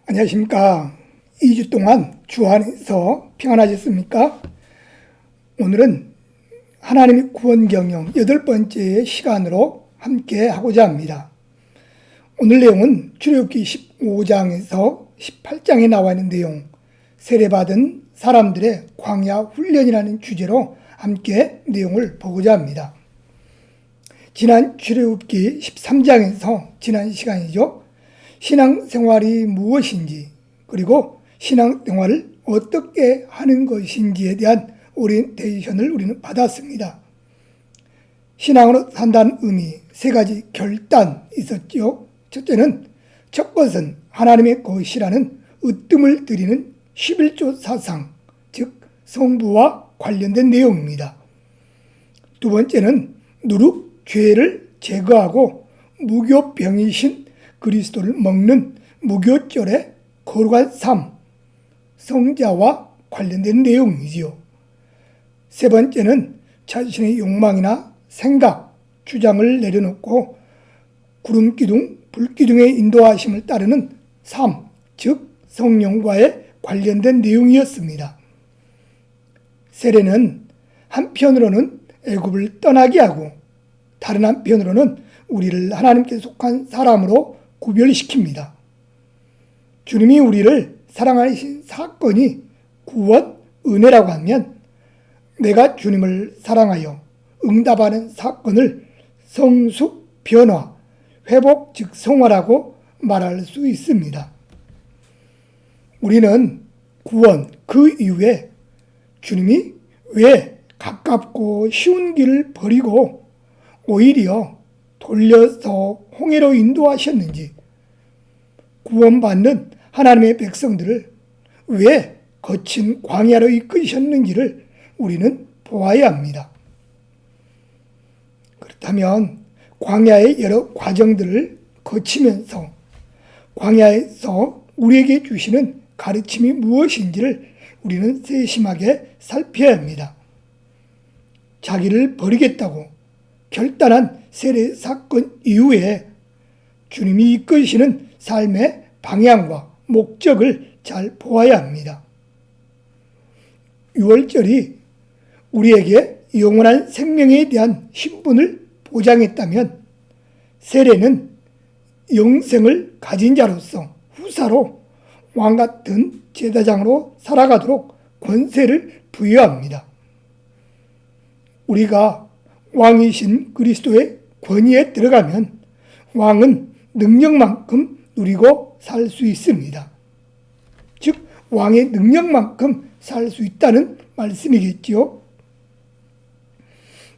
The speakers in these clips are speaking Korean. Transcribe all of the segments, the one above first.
안녕하십니까. 2주 동안 주 안에서 평안하셨습니까? 오늘은 하나님의 구원 경영 8번째 시간으로 함께 하고자 합니다. 오늘 내용은 출애굽기 15장에서 18장에 나와 있는 내용, 세례받은 사람들의 광야 훈련이라는 주제로 함께 내용을 보고자 합니다. 지난 출애굽기 13장에서 지난 시간이죠. 신앙생활이 무엇인지, 그리고 신앙생활을 어떻게 하는 것인지에 대한 오리엔테이션을 우리는 받았습니다. 신앙으로 산다는 의미, 3가지 결단이 있었죠. 첫째는 첫 것은 하나님의 것이라는 으뜸을 드리는 11조 사상, 즉 성부와 관련된 내용입니다. 두 번째는 누룩 죄를 제거하고 무교병이신 그리스도를 먹는 무교절의 거룩한 삶, 성자와 관련된 내용이지요. 세 번째는 자신의 욕망이나 생각, 주장을 내려놓고 구름기둥, 불기둥의 인도하심을 따르는 삶, 즉 성령과의 관련된 내용이었습니다. 세례는 한편으로는 애굽을 떠나게 하고 다른 한편으로는 우리를 하나님께 속한 사람으로 구별시킵니다. 주님이 우리를 사랑하신 사건이 구원, 은혜라고 하면 내가 주님을 사랑하여 응답하는 사건을 성숙, 변화, 회복, 즉 성화라고 말할 수 있습니다. 우리는 구원, 그 이후에 주님이 왜 가깝고 쉬운 길을 버리고 오히려 돌려서 홍해로 인도하셨는지, 구원받는 하나님의 백성들을 왜 거친 광야로 이끄셨는지를 우리는 보아야 합니다. 그렇다면 광야의 여러 과정들을 거치면서 광야에서 우리에게 주시는 가르침이 무엇인지를 우리는 세심하게 살펴야 합니다. 자기를 버리겠다고 결단한 세례 사건 이후에 주님이 이끄시는 삶의 방향과 목적을 잘 보아야 합니다. 6월절이 우리에게 영원한 생명에 대한 신분을 보장했다면 세례는 영생을 가진 자로서 후사로 왕같은 제사장으로 살아가도록 권세를 부여합니다. 우리가 왕이신 그리스도의 권위에 들어가면 왕은 능력만큼 누리고 살 수 있습니다. 즉 왕의 능력만큼 살 수 있다는 말씀이겠지요.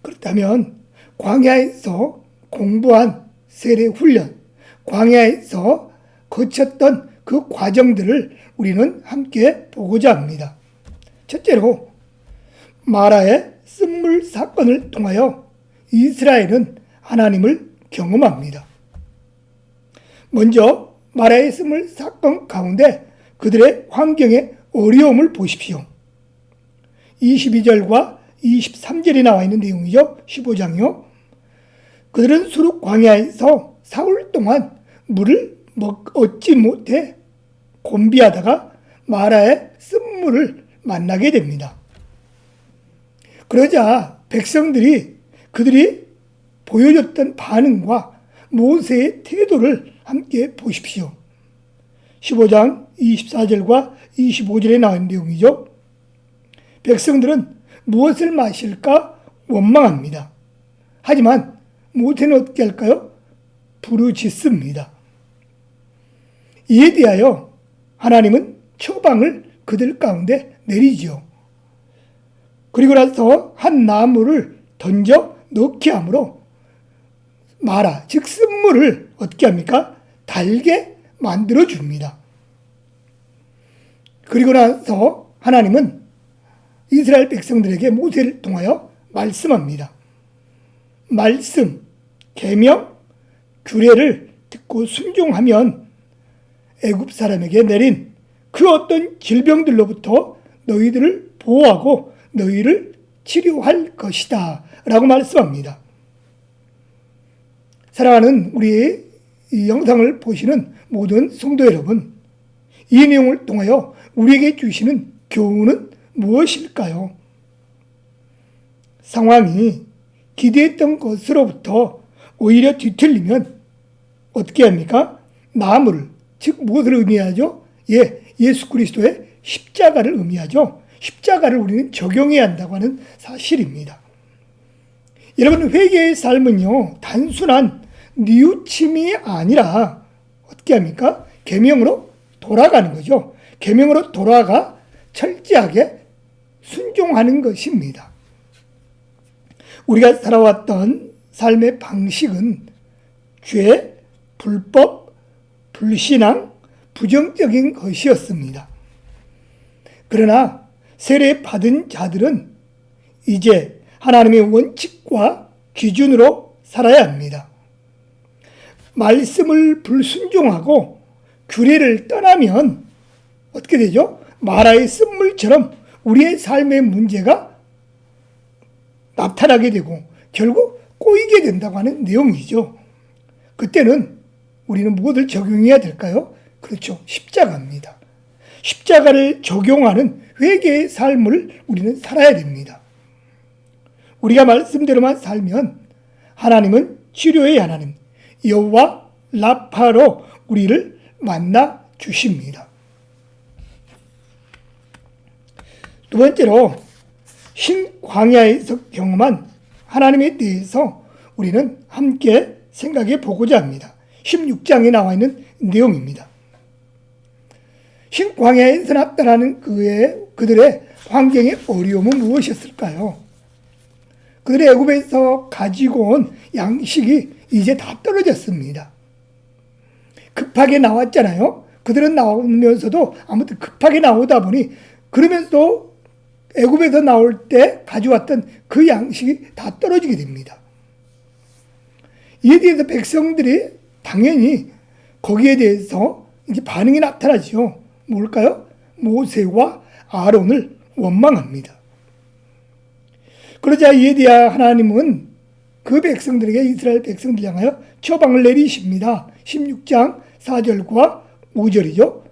그렇다면 광야에서 공부한 세례 훈련, 광야에서 거쳤던 그 과정들을 우리는 함께 보고자 합니다. 첫째로 마라의 쓴물 사건을 통하여 이스라엘은 하나님을 경험합니다. 먼저 마라의 쓴물 사건 가운데 그들의 환경의 어려움을 보십시오. 22절과 23절에 나와 있는 내용이죠. 15장이요. 그들은 수르 광야에서 사흘 동안 물을 얻지 못해 곤비하다가 마라의 쓴물을 만나게 됩니다. 그러자 백성들이 그들이 보여줬던 반응과 모세의 태도를 함께 보십시오. 15장 24절과 25절에 나온 내용이죠. 백성들은 무엇을 마실까 원망합니다. 하지만 모세는 어떻게 할까요? 부르짖습니다. 이에 대하여 하나님은 처방을 그들 가운데 내리지요. 그리고 나서 한 나무를 던져 넣게 하므로 마라, 즉 쓴물을 어떻게 합니까? 달게 만들어 줍니다. 그리고 나서 하나님은 이스라엘 백성들에게 모세를 통하여 말씀합니다. 말씀, 계명, 규례를 듣고 순종하면 애굽 사람에게 내린 그 어떤 질병들로부터 너희들을 보호하고 너희를 치료할 것이다 라고 말씀합니다. 사랑하는 우리 이 영상을 보시는 모든 성도 여러분, 이 내용을 통하여 우리에게 주시는 교훈은 무엇일까요? 상황이 기대했던 것으로부터 오히려 뒤틀리면 어떻게 합니까? 나무를, 즉 무엇을 의미하죠? 예수 그리스도의 십자가를 의미하죠. 십자가를 우리는 적용해야 한다고 하는 사실입니다. 여러분, 회개의 삶은요, 단순한 뉘우침이 아니라 어떻게 합니까? 계명으로 돌아가는 거죠. 계명으로 돌아가 철저하게 순종하는 것입니다. 우리가 살아왔던 삶의 방식은 죄, 불법, 불신앙, 부정적인 것이었습니다. 그러나 세례 받은 자들은 이제 하나님의 원칙과 기준으로 살아야 합니다. 말씀을 불순종하고 규례를 떠나면 어떻게 되죠? 마라의 쓴물처럼 우리의 삶의 문제가 나타나게 되고 결국 꼬이게 된다고 하는 내용이죠. 그때는 우리는 무엇을 적용해야 될까요? 그렇죠. 십자가입니다. 십자가를 적용하는 회개의 삶을 우리는 살아야 됩니다. 우리가 말씀대로만 살면 하나님은 치료의 하나님, 여호와 라파로 우리를 만나 주십니다. 두 번째로 신광야에서 경험한 하나님에 대해서 우리는 함께 생각해 보고자 합니다. 16장에 나와 있는 내용입니다. 신광야에서 나타나는 그들의 환경의 어려움은 무엇이었을까요? 그들의 애굽에서 가지고 온 양식이 이제 다 떨어졌습니다. 급하게 나왔잖아요. 그들은 나오면서도 아무튼 급하게 나오다 보니 그러면서도 애굽에서 나올 때 가져왔던 그 양식이 다 떨어지게 됩니다. 이에 대해서 백성들이 당연히 거기에 대해서 이제 반응이 나타나죠. 뭘까요? 모세와 아론을 원망합니다. 그러자 이에 대해 하나님은 그 백성들에게, 이스라엘 백성들 향하여 처방을 내리십니다. 16장 4절과 5절이죠.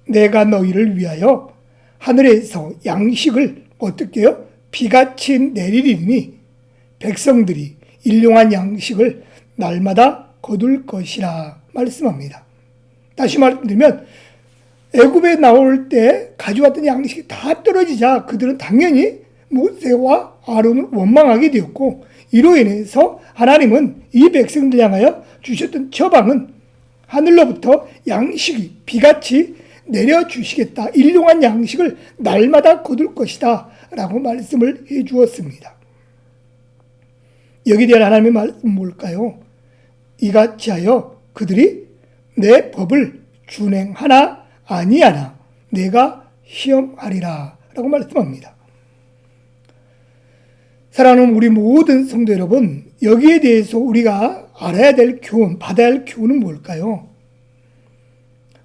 내가 너희를 위하여 하늘에서 양식을 어떻게 해요? 비같이 내리리니 백성들이 일용한 양식을 날마다 거둘 것이라 말씀합니다. 다시 말씀드리면 애굽에 나올 때 가져왔던 양식이 다 떨어지자 그들은 당연히 모세와 아론을 원망하게 되었고, 이로 인해서 하나님은 이 백성들 향하여 주셨던 처방은 하늘로부터 양식이 비같이 내려주시겠다. 일용한 양식을 날마다 거둘 것이다 라고 말씀을 해 주었습니다. 여기에 대한 하나님의 말씀은 뭘까요? 이같이 하여 그들이 내 법을 준행하나 아니하나 내가 시험하리라 라고 말씀합니다. 사랑하는 우리 모든 성도 여러분, 여기에 대해서 우리가 알아야 될 교훈, 받아야 할 교훈은 뭘까요?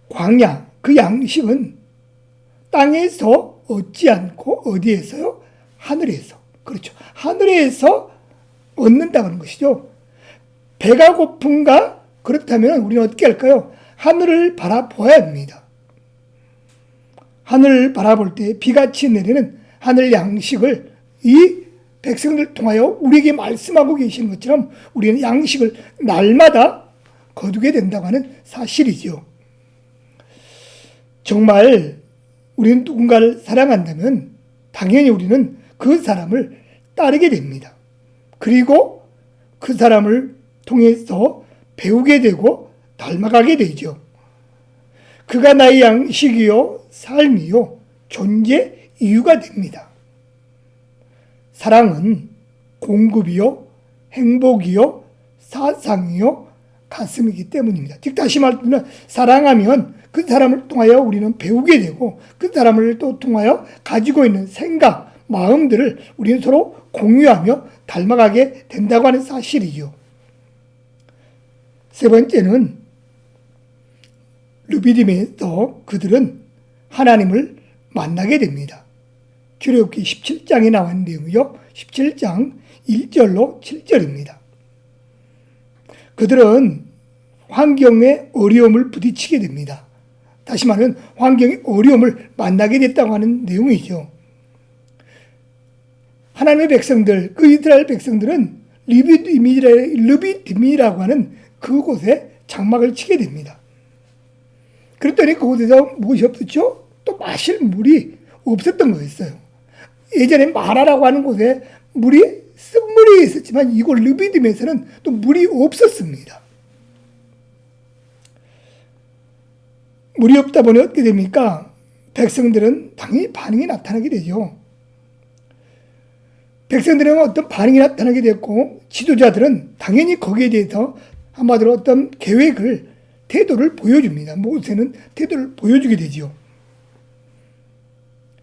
광야, 그 양식은 땅에서 얻지 않고 어디에서요? 하늘에서. 그렇죠. 하늘에서 얻는다는 것이죠. 배가 고픈가? 그렇다면 우리는 어떻게 할까요? 하늘을 바라보아야 합니다. 하늘을 바라볼 때 비같이 내리는 하늘 양식을 이 백성들 통하여 우리에게 말씀하고 계시는 것처럼 우리는 양식을 날마다 거두게 된다고 하는 사실이죠. 정말 우리는 누군가를 사랑한다면 당연히 우리는 그 사람을 따르게 됩니다. 그리고 그 사람을 통해서 배우게 되고 닮아가게 되죠. 그가 나의 양식이요 삶이요 존재 이유가 됩니다. 사랑은 공급이요 행복이요 사상이요 가슴이기 때문입니다. 즉 다시 말하면 사랑하면 그 사람을 통하여 우리는 배우게 되고 그 사람을 또 통하여 가지고 있는 생각, 마음들을 우리는 서로 공유하며 닮아가게 된다고 하는 사실이죠. 세 번째는 르비딤에서 그들은 하나님을 만나게 됩니다. 출애굽기 17장에 나와 있는 내용이요. 17장 1절로 7절입니다. 그들은 환경에 어려움을 부딪히게 됩니다. 다시 말하면 환경의 어려움을 만나게 됐다고 하는 내용이죠. 하나님의 백성들, 그 이스라엘 백성들은 르비딤이라고 하는 그곳에 장막을 치게 됩니다. 그랬더니 그곳에서 무엇이 없었죠? 또 마실 물이 없었던 거였어요. 예전에 마라라고 하는 곳에 쓴물이 있었지만 이곳 르비딤에서는 또 물이 없었습니다. 물이 없다 보니 어떻게 됩니까? 백성들은 당연히 반응이 나타나게 되죠. 백성들은 어떤 반응이 나타나게 됐고 지도자들은 당연히 거기에 대해서 한마디로 어떤 태도를 보여줍니다. 모세는 태도를 보여주게 되죠.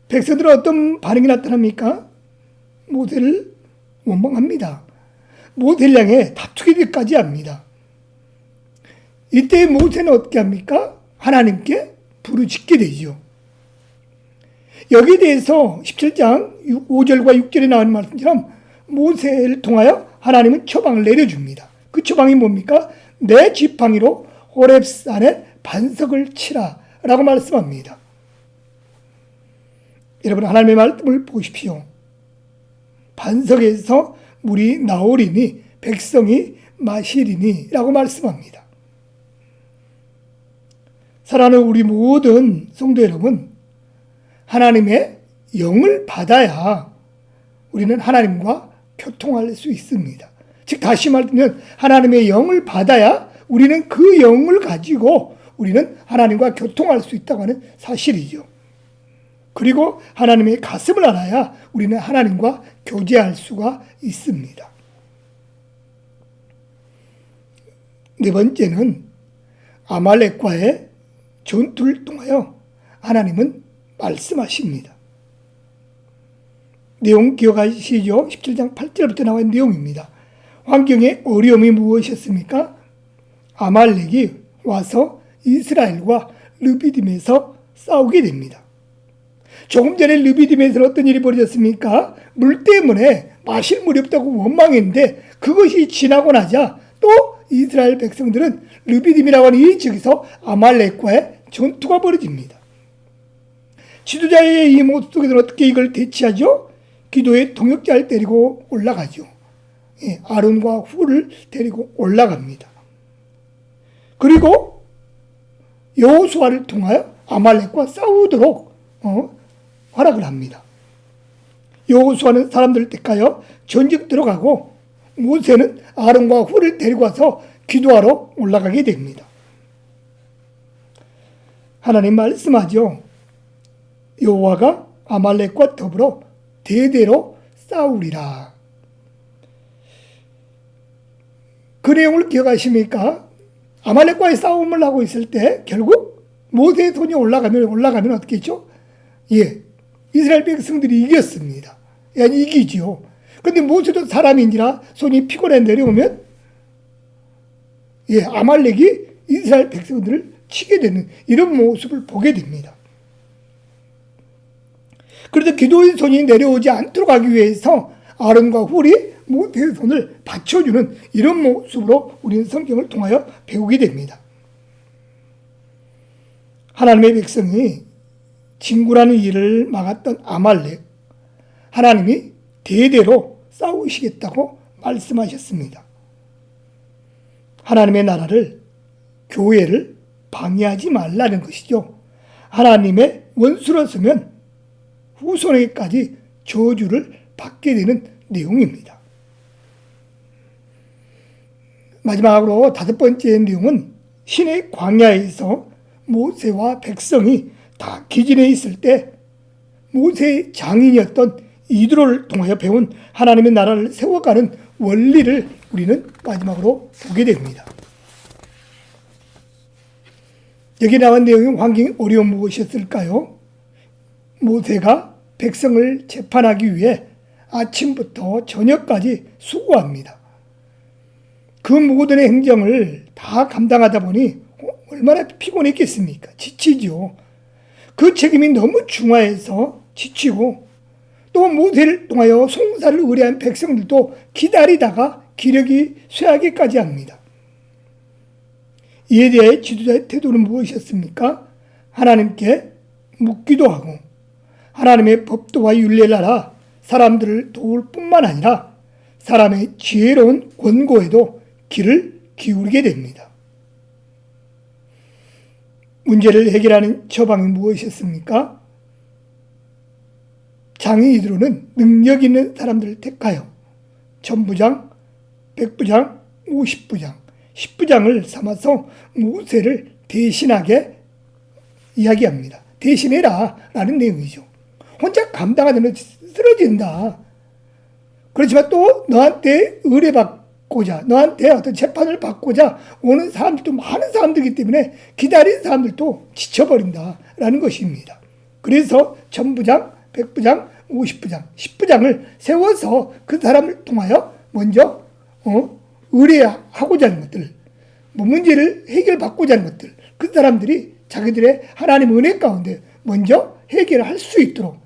백성들은 어떤 반응이 나타납니까? 모세를 원망합니다. 모세를 향해 다투기까지 합니다. 이때 모세는 어떻게 합니까? 하나님께 부르짖게 되죠. 여기에 대해서 17장 5절과 6절에 나오는 말씀처럼 모세를 통하여 하나님은 처방을 내려줍니다. 그 처방이 뭡니까? 내 지팡이로 호렙산에 반석을 치라 라고 말씀합니다. 여러분 하나님의 말씀을 보십시오. 반석에서 물이 나오리니 백성이 마시리니 라고 말씀합니다. 사랑하는 우리 모든 성도 여러분, 하나님의 영을 받아야 우리는 하나님과 교통할 수 있습니다. 즉 다시 말하면 하나님의 영을 받아야 우리는 그 영을 가지고 우리는 하나님과 교통할 수 있다고 하는 사실이죠. 그리고 하나님의 가슴을 알아야 우리는 하나님과 교제할 수가 있습니다. 네 번째는 아말렉과의 전투를 통하여 하나님은 말씀하십니다. 내용 기억하시죠? 17장 8절부터 나와 있는 내용입니다. 환경의 어려움이 무엇이었습니까? 아말렉이 와서 이스라엘과 르비딤에서 싸우게 됩니다. 조금 전에 르비딤에서 어떤 일이 벌어졌습니까? 물 때문에 마실 물이 없다고 원망했는데 그것이 지나고 나자 또 이스라엘 백성들은 르비딤이라고 하는 이 지역에서 아말렉과의 전투가 벌어집니다. 지도자의 이 모습 속에서는 어떻게 이걸 대치하죠? 기도의 동역자를 데리고 올라가죠. 아론과 훌을 데리고 올라갑니다. 그리고 여호수아를 통하여 아말렉과 싸우도록 허락을 합니다. 여호수아는 사람들을 택하여 전직 들어가고 모세는 아론과 훌을 데리고 와서 기도하러 올라가게 됩니다. 하나님 말씀하죠. 여호와가 아말렉과 더불어 대대로 싸우리라. 그 내용을 기억하십니까? 아말렉과의 싸움을 하고 있을 때 결국 모세의 손이 올라가면 어떻게 했죠? 이스라엘 백성들이 이겼습니다. 아니 이기지요. 그런데 모세도 사람인지라 손이 피곤해 내려오면 아말렉이 이스라엘 백성들을 치게 되는 이런 모습을 보게 됩니다. 그래서 기도의 손이 내려오지 않도록 하기 위해서 아론과 훌이 모세의 손을 받쳐주는 이런 모습으로 우리는 성경을 통하여 배우게 됩니다. 하나님의 백성이 진군하는 일을 막았던 아말렉, 하나님이 대대로 싸우시겠다고 말씀하셨습니다. 하나님의 나라를, 교회를 방해하지 말라는 것이죠. 하나님의 원수로서면 후손에게까지 저주를 받게 되는 내용입니다. 마지막으로 다섯 번째 내용은 신의 광야에서 모세와 백성이 다 기진해 있을 때 모세의 장인이었던 이드로를 통하여 배운 하나님의 나라를 세워가는 원리를 우리는 마지막으로 보게 됩니다. 여기 나온 내용의 환경이 어려운 무엇이었을까요? 모세가 백성을 재판하기 위해 아침부터 저녁까지 수고합니다. 그 모든 행정을 다 감당하다 보니 얼마나 피곤했겠습니까? 지치죠. 그 책임이 너무 중하해서 지치고 또 모세를 통하여 송사를 의뢰한 백성들도 기다리다가 기력이 쇠하기까지 합니다. 이에 대해 지도자의 태도는 무엇이었습니까? 하나님께 묻기도 하고 하나님의 법도와 율례를 알아 사람들을 도울 뿐만 아니라 사람의 지혜로운 권고에도 귀를 기울이게 됩니다. 문제를 해결하는 처방이 무엇이었습니까? 장의이대로는 능력 있는 사람들을 택하여 천부장, 백부장, 50부장, 10부장을 삼아서 모세를 대신하게 이야기합니다. 대신해라 라는 내용이죠. 혼자 감당하면 쓰러진다. 그렇지만 또 너한테 의뢰받고자, 너한테 어떤 재판을 받고자 오는 사람들도 많은 사람들이기 때문에 기다리는 사람들도 지쳐버린다 라는 것입니다. 그래서 천부장, 백부장, 50부장, 10부장을 세워서 그 사람을 통하여 먼저 의뢰하고자 하는 것들, 문제를 해결받고자 하는 것들, 그 사람들이 자기들의 하나님 은혜 가운데 먼저 해결할 수 있도록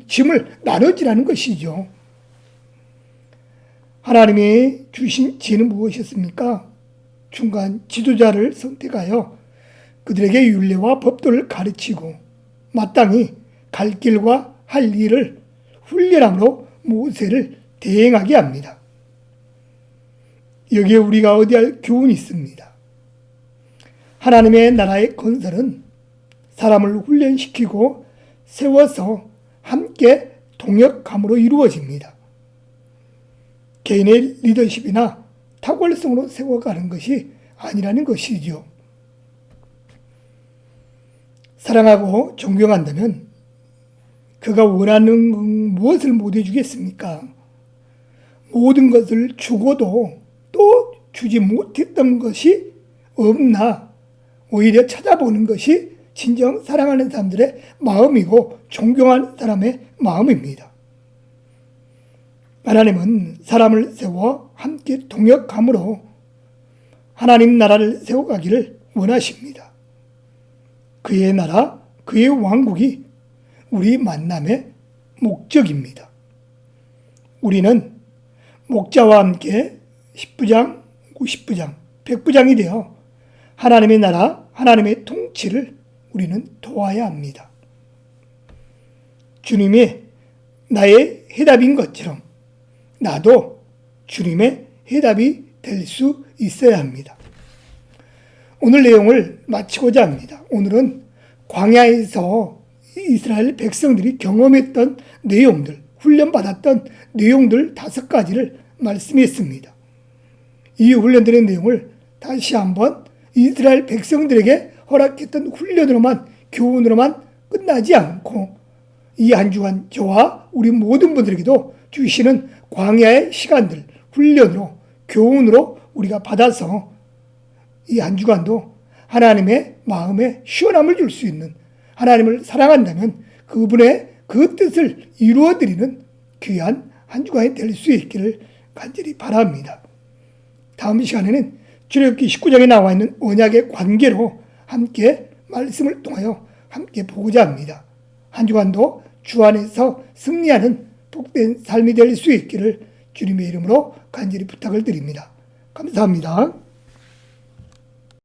짐을 나눠지라는 것이죠. 하나님이 주신 지혜는 무엇이었습니까? 중간 지도자를 선택하여 그들에게 율례와 법도를 가르치고 마땅히 갈 길과 할 일을 훈련함으로 모세를 대행하게 합니다. 여기에 우리가 얻어야 교훈이 있습니다. 하나님의 나라의 건설은 사람을 훈련시키고 세워서 함께 동역함으로 이루어집니다. 개인의 리더십이나 탁월성으로 세워가는 것이 아니라는 것이죠. 사랑하고 존경한다면 그가 원하는 무엇을 못 해주겠습니까? 모든 것을 주고도 또 주지 못했던 것이 없나 오히려 찾아보는 것이 진정 사랑하는 사람들의 마음이고 존경하는 사람의 마음입니다. 하나님은 사람을 세워 함께 동역함으로 하나님 나라를 세워가기를 원하십니다. 그의 나라, 그의 왕국이 우리 만남의 목적입니다. 우리는 목자와 함께 10부장, 50부장, 100부장이 되어 하나님의 나라, 하나님의 통치를 우리는 도와야 합니다. 주님이 나의 해답인 것처럼 나도 주님의 해답이 될 수 있어야 합니다. 오늘 내용을 마치고자 합니다. 오늘은 광야에서 이스라엘 백성들이 경험했던 내용들, 훈련받았던 내용들 5가지를 말씀했습니다. 이 훈련들의 내용을 다시 한번 이스라엘 백성들에게 허락했던 훈련으로만, 교훈으로만 끝나지 않고 이 한 주간 저와 우리 모든 분들에게도 주시는 광야의 시간들, 훈련으로, 교훈으로 우리가 받아서 이 한 주간도 하나님의 마음에 시원함을 줄 수 있는, 하나님을 사랑한다면 그분의 그 뜻을 이루어드리는 귀한 한 주간이 될 수 있기를 간절히 바랍니다. 다음 시간에는 출애굽기 19장에 나와 있는 언약의 관계로 함께 말씀을 통하여 함께 보고자 합니다. 한 주간도 주 안에서 승리하는 복된 삶이 될 수 있기를 주님의 이름으로 간절히 부탁을 드립니다. 감사합니다.